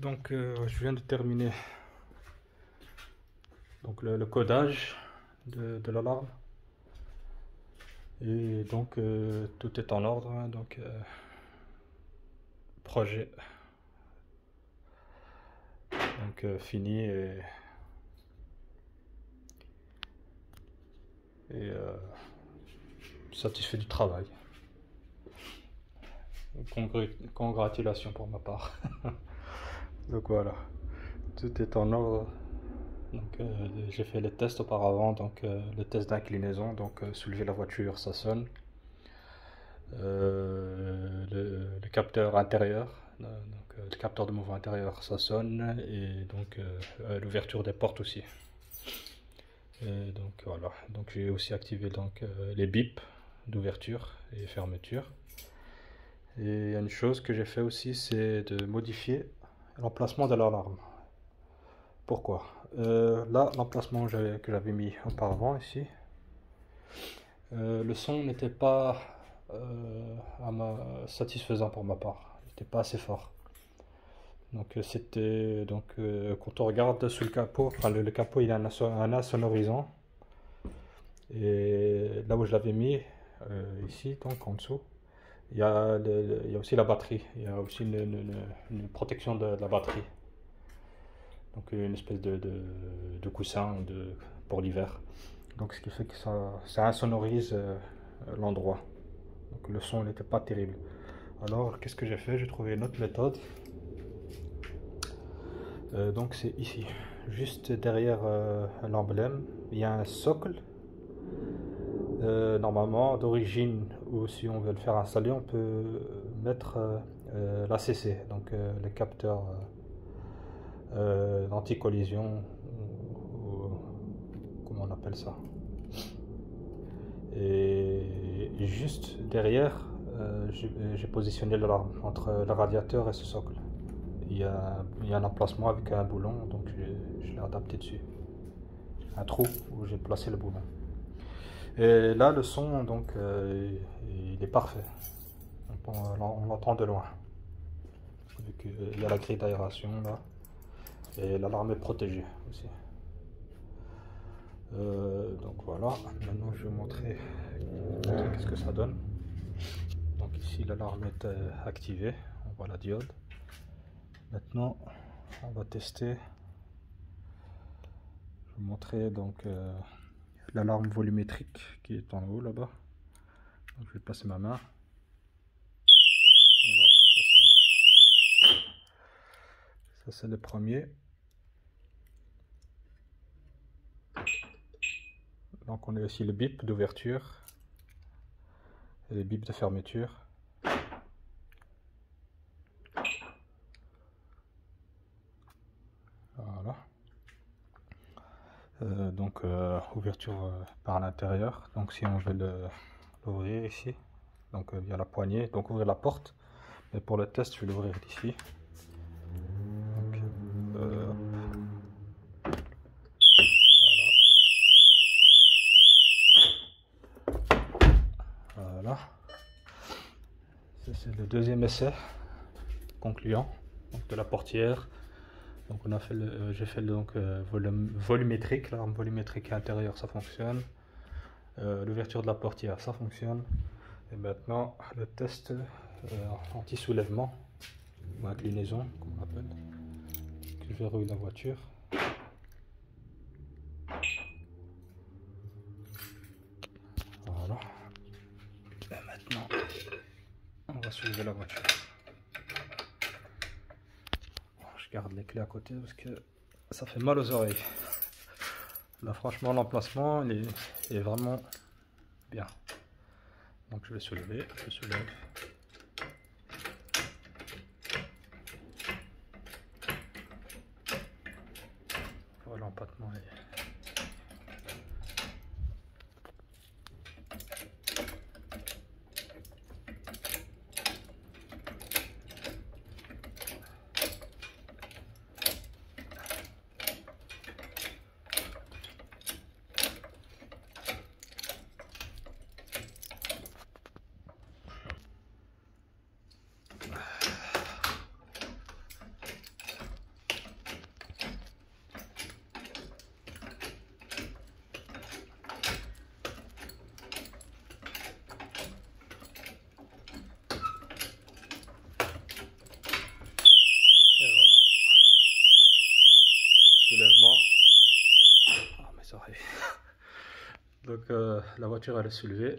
Donc je viens de terminer donc le codage de l'alarme et donc tout est en ordre, hein. Donc projet donc fini et satisfait du travail. Congratulations pour ma part. Donc voilà, tout est en ordre. Donc j'ai fait les tests auparavant, donc le test d'inclinaison, donc soulever la voiture, ça sonne. Le capteur intérieur, donc le capteur de mouvement intérieur, ça sonne, et donc l'ouverture des portes aussi. Et donc voilà, donc j'ai aussi activé donc les bips d'ouverture et fermeture. Et il y a une chose que j'ai fait aussi, c'est de modifier l'emplacement de l'alarme. Pourquoi? Là, l'emplacement que j'avais mis auparavant ici, le son n'était pas satisfaisant pour ma part. Il n'était pas assez fort. Donc c'était donc quand on regarde sous le capot, enfin le capot il a un insonorisant. Et là où je l'avais mis, ici donc en dessous, il y a aussi la batterie. Il y a aussi une protection de la batterie. Donc une espèce de coussin pour l'hiver. Donc ce qui fait que ça insonorise l'endroit. Donc le son n'était pas terrible. Alors qu'est-ce que j'ai fait? J'ai trouvé une autre méthode. Donc c'est ici, juste derrière l'emblème, il y a un socle. Normalement d'origine, ou si on veut le faire installer, on peut mettre l'ACC, donc le capteur d'anti-collision, comment on appelle ça. Et juste derrière, j'ai positionné l'alarme entre le radiateur et ce socle. Il y a un emplacement avec un boulon, donc je l'ai adapté dessus. Un trou où j'ai placé le boulon. Et là, le son, donc, il est parfait. On l'entend de loin. Vu qu'il y a la grille d'aération là. Et l'alarme est protégée aussi. Donc voilà, maintenant je vais montrer qu'est-ce que ça donne. Donc ici l'alarme est activée, on voit la diode. Maintenant on va tester. Je vais vous montrer donc l'alarme volumétrique qui est en haut là-bas. Donc je vais placer ma main. Et voilà, ça sonne. Ça c'est le premier. Donc on a aussi le bip d'ouverture et le bip de fermeture. Voilà. Donc ouverture par l'intérieur. Donc si on veut l'ouvrir ici, donc via la poignée, donc ouvrir la porte. Mais pour le test, je vais l'ouvrir d'ici. Donc, voilà. Ça c'est le deuxième essai concluant, donc de la portière. Donc on a fait j'ai fait donc volumétrique, l'arme volumétrique intérieure, ça fonctionne. L'ouverture de la portière, ça fonctionne. Et maintenant le test anti-soulèvement ou inclinaison, comme on appelle. Je verrouille la voiture. Voilà. Et maintenant on va soulever la voiture. Je garde les clés à côté parce que ça fait mal aux oreilles. Là franchement l'emplacement il est vraiment bien. Donc je vais soulever, je soulève. Voilà, l'empattement est... la voiture elle est soulevée.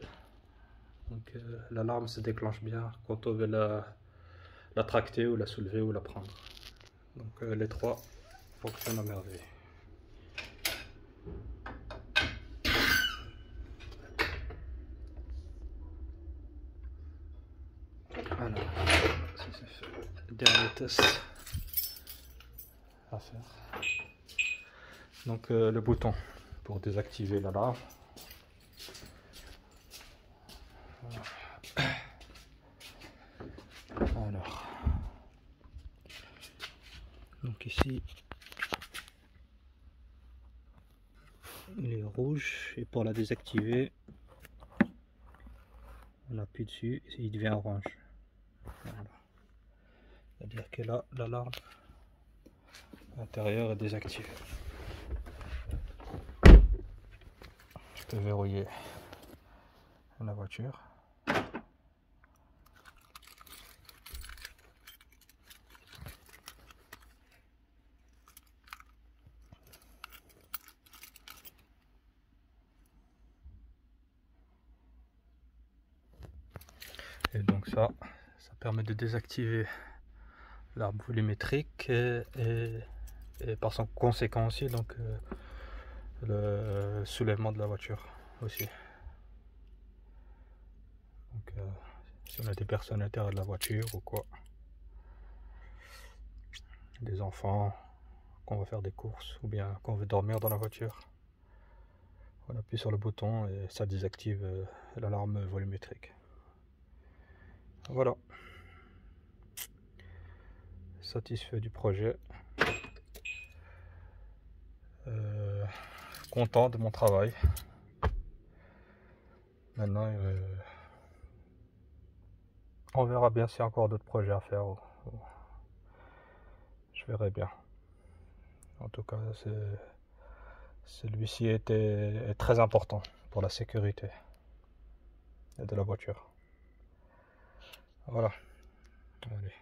Donc l'alarme se déclenche bien quand on veut la tracter ou la soulever ou la prendre. Donc les trois fonctionnent à merveille. Voilà, ça c'est fait. Dernier test à faire. Donc le bouton pour désactiver l'alarme. Alors, donc ici il est rouge et pour la désactiver on appuie dessus et il devient orange. Voilà. C'est-à-dire que là l'alarme intérieure est désactivée. Je peux verrouiller la voiture. Et donc ça permet de désactiver l'arbre volumétrique et par son conséquent aussi donc le soulèvement de la voiture aussi. Donc si on a des personnes à l'intérieur de la voiture ou quoi, des enfants, qu'on va faire des courses ou bien qu'on veut dormir dans la voiture, on appuie sur le bouton et ça désactive l'alarme volumétrique. Voilà, satisfait du projet, content de mon travail. Maintenant on verra bien s'il y a encore d'autres projets à faire. Je verrai bien. En tout cas, celui-ci est très important pour la sécurité de la voiture. Voilà. Allez.